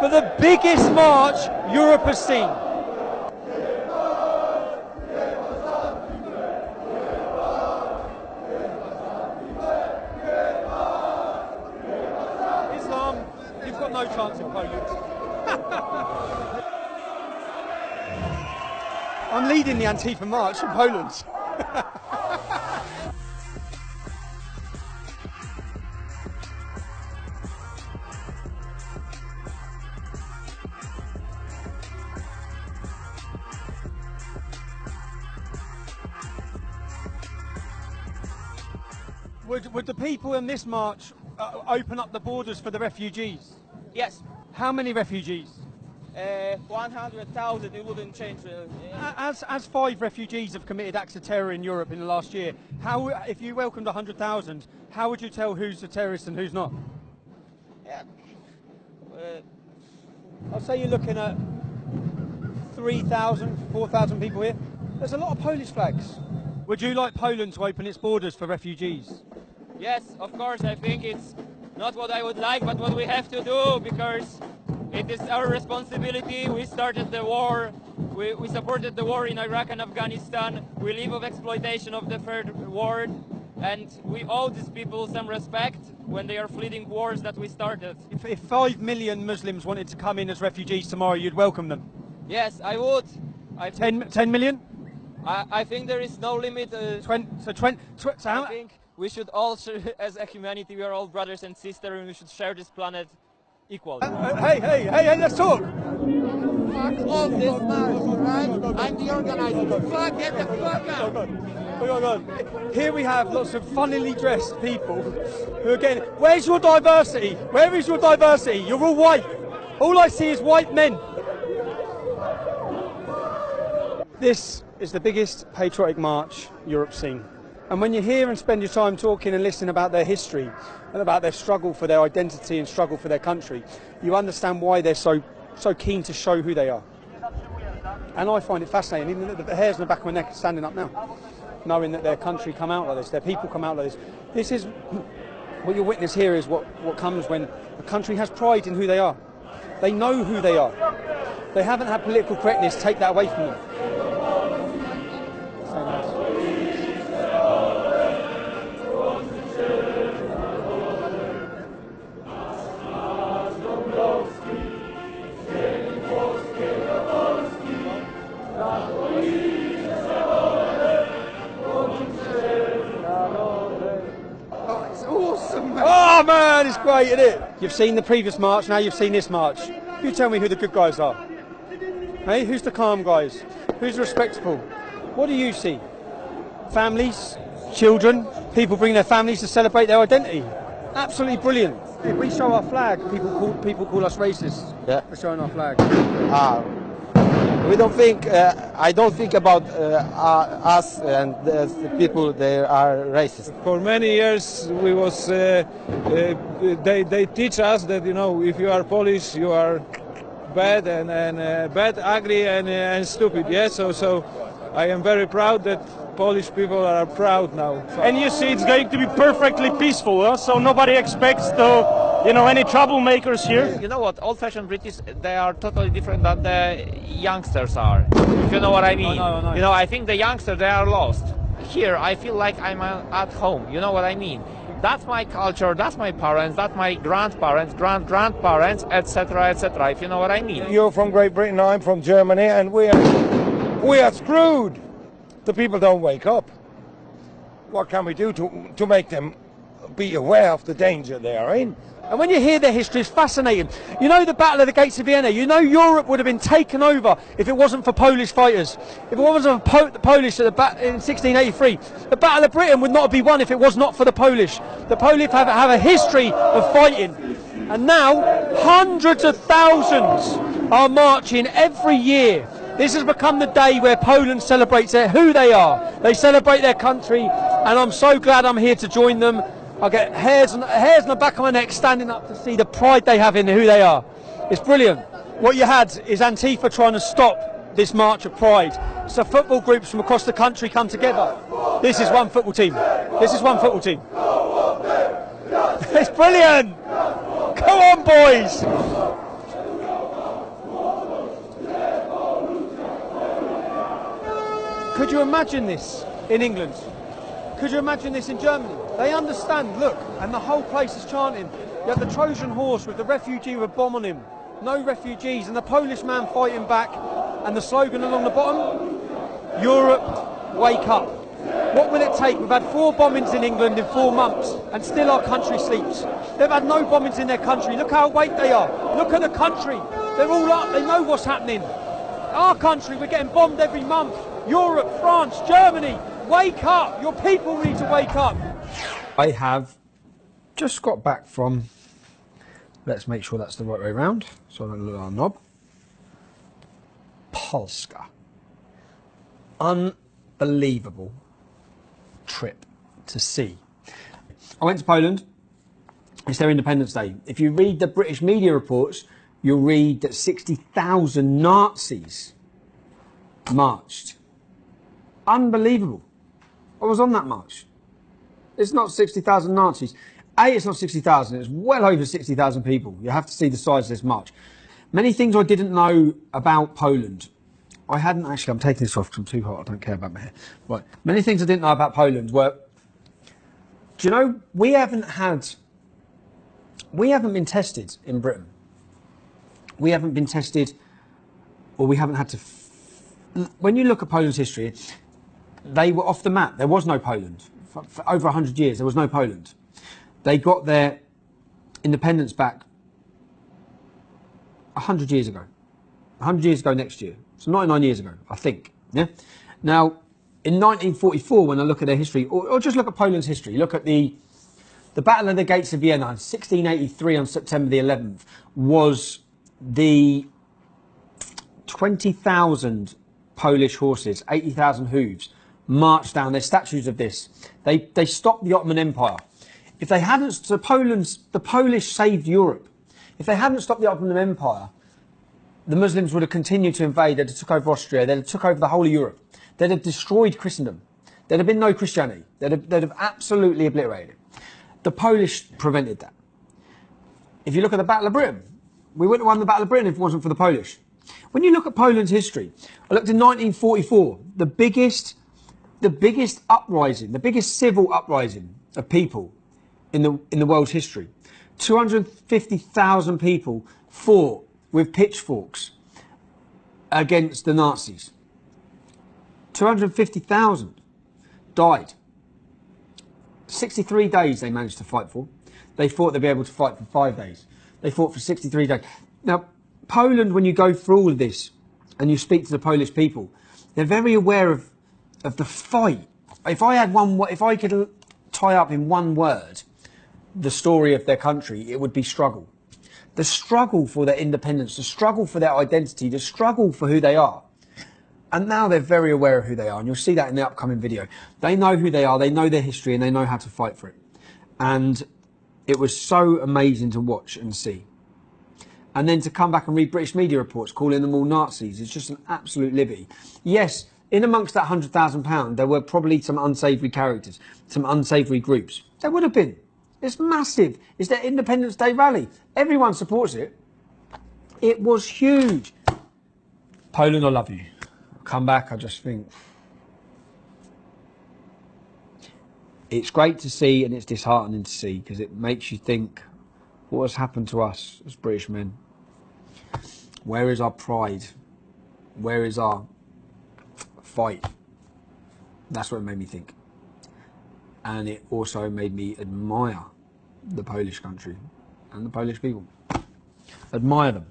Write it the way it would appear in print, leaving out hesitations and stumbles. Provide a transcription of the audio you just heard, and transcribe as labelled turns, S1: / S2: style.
S1: for the biggest march Europe has seen. Islam, you've got no chance in Poland. I'm leading the Antifa march in Poland. Would the people in this march open up the borders for the refugees?
S2: Yes.
S1: How many refugees?
S2: 100,000, it wouldn't change really.
S1: As 5 refugees have committed acts of terror in Europe in the last year, how, if you welcomed 100,000, how would you tell who's a terrorist and who's not?
S2: Yeah.
S1: I'll say you're looking at 3,000, 4,000 people here. There's a lot of Polish flags. Would you like Poland to open its borders for refugees?
S2: Yes, of course. I think it's not what I would like, but what we have to do, because it is our responsibility. We started the war, we supported the war in Iraq and Afghanistan. We live of exploitation of the third world, and we owe these people some respect when they are fleeing wars that we started.
S1: If 5 million Muslims wanted to come in as refugees tomorrow, you'd welcome them?
S2: Yes, I would.
S1: 10 million?
S2: I think there is no limit. I think we should all, as a humanity, we are all brothers and sisters, and we should share this planet equally.
S1: Hey, let's talk.
S3: Fuck off this march, right? I'm the organizer. Fuck, get the fuck out.
S1: Oh my God. Here we have lots of funnily dressed people who are getting... Where's your diversity? Where is your diversity? You're all white. All I see is white men. This is the biggest patriotic march Europe's seen. And when you hear and spend your time talking and listening about their history and about their struggle for their identity and struggle for their country, you understand why they're so keen to show who they are. And I find it fascinating, even the hairs on the back of my neck are standing up now, knowing that their country come out like this, their people come out like this. This is, what you witness here is what comes when a country has pride in who they are. They know who they are. They haven't had political correctness take that away from them. Oh man, it's great, isn't it? You've seen the previous march, now you've seen this march. You tell me who the good guys are. Hey, who's the calm guys? Who's respectful? What do you see? Families, children, people bring their families to celebrate their identity. Absolutely brilliant. If we show our flag, people call us racist.
S4: Yeah.
S1: For showing our flag.
S4: We don't think. I don't think about us and the people. They are racist.
S5: For many years, we was. They teach us that, you know, if you are Polish, you are bad and bad, ugly and stupid. Yeah. So I am very proud that Polish people are proud now.
S6: And you see, it's going to be perfectly peaceful, huh? So nobody expects any troublemakers here.
S7: You know what, old-fashioned British, they are totally different than the youngsters are, if you know what I mean.
S1: No.
S7: You know, I think the youngsters, they are lost. Here, I feel like I'm at home, you know what I mean. That's my culture, that's my parents, that's my grandparents, grandparents, etc., etc., if you know what I mean.
S8: You're from Great Britain, I'm from Germany, and we are screwed. The people don't wake up. What can we do to make them be aware of the danger they are in?
S1: And when you hear their history, it's fascinating. You know the Battle of the Gates of Vienna, you know Europe would have been taken over if it wasn't for Polish fighters. If it wasn't for the Polish in 1683, the Battle of Britain would not be won if it was not for the Polish. The Polish have a history of fighting. And now, hundreds of thousands are marching every year. This has become the day where Poland celebrates who they are. They celebrate their country, and I'm so glad I'm here to join them. I get hairs on the back of my neck standing up to see the pride they have in who they are. It's brilliant. What you had is Antifa trying to stop this march of pride. So football groups from across the country come together. This is one football team. This is one football team. It's brilliant. Come on, boys. Could you imagine this in England? Could you imagine this in Germany? They understand, look, and the whole place is chanting. You have the Trojan horse with the refugee with a bomb on him. No refugees, and the Polish man fighting back, and the slogan along the bottom, Europe, wake up. What will it take? We've had 4 bombings in England in 4 months, and still our country sleeps. They've had no bombings in their country. Look how awake they are. Look at the country. They're all up. They know what's happening. Our country, we're getting bombed every month. Europe, France, Germany, wake up. Your people need to wake up.
S9: I have just got back from, let's make sure that's the right way around, so I don't look at our knob, Polska. Unbelievable trip to see. I went to Poland. It's their Independence Day. If you read the British media reports, you'll read that 60,000 Nazis marched. Unbelievable. I was on that march. It's not 60,000 Nazis. It's not 60,000. It's well over 60,000 people. You have to see the size of this march. Many things I didn't know about Poland. I hadn't actually, I'm taking this off because I'm too hot. I don't care about my hair. Right. Many things I didn't know about Poland were, do you know, we haven't been tested in Britain. We haven't been tested, or we haven't had to. When you look at Poland's history, they were off the map. There was no Poland. For over 100 years, there was no Poland. They got their independence back 100 years ago. 100 years ago next year. So 99 years ago, I think. Yeah. Now, in 1944, when I look at their history, or just look at Poland's history, look at the Battle of the Gates of Vienna, 1683 on September the 11th, was the 20,000 Polish horses, 80,000 hooves, marched down. There's statues of this. They stopped the Ottoman Empire. If they hadn't, so the Polish saved Europe. If they hadn't stopped the Ottoman Empire, the Muslims would have continued to invade. They'd have took over Austria. They'd have took over the whole of Europe. They'd have destroyed Christendom. There'd have been no Christianity. They'd have absolutely obliterated it. The Polish prevented that. If you look at the Battle of Britain, we wouldn't have won the Battle of Britain if it wasn't for the Polish. When you look at Poland's history, I looked in 1944, the biggest uprising, the biggest civil uprising of people in the world's history. 250,000 people fought with pitchforks against the Nazis. 250,000 died. 63 days they managed to fight for. They thought they'd be able to fight for 5 days. They fought for 63 days. Now, Poland, when you go through all of this and you speak to the Polish people, they're very aware of the fight. If I could tie up in one word the story of their country, it would be struggle. The struggle for their independence, the struggle for their identity, the struggle for who they are. And now they're very aware of who they are, and you'll see that in the upcoming video. They know who they are, they know their history, and they know how to fight for it. And it was so amazing to watch and see. And then to come back and read British media reports calling them all Nazis, it's just an absolute liberty. Yes, in amongst that £100,000, there were probably some unsavoury characters, some unsavoury groups. There would have been. It's massive. It's their Independence Day rally. Everyone supports it. It was huge. Poland, I love you. Come back, I just think it's great to see, and it's disheartening to see, because it makes you think, what has happened to us as British men? Where is our pride? Where is our fight? That's what it made me think. And it also made me admire the Polish country and the Polish people. Admire them.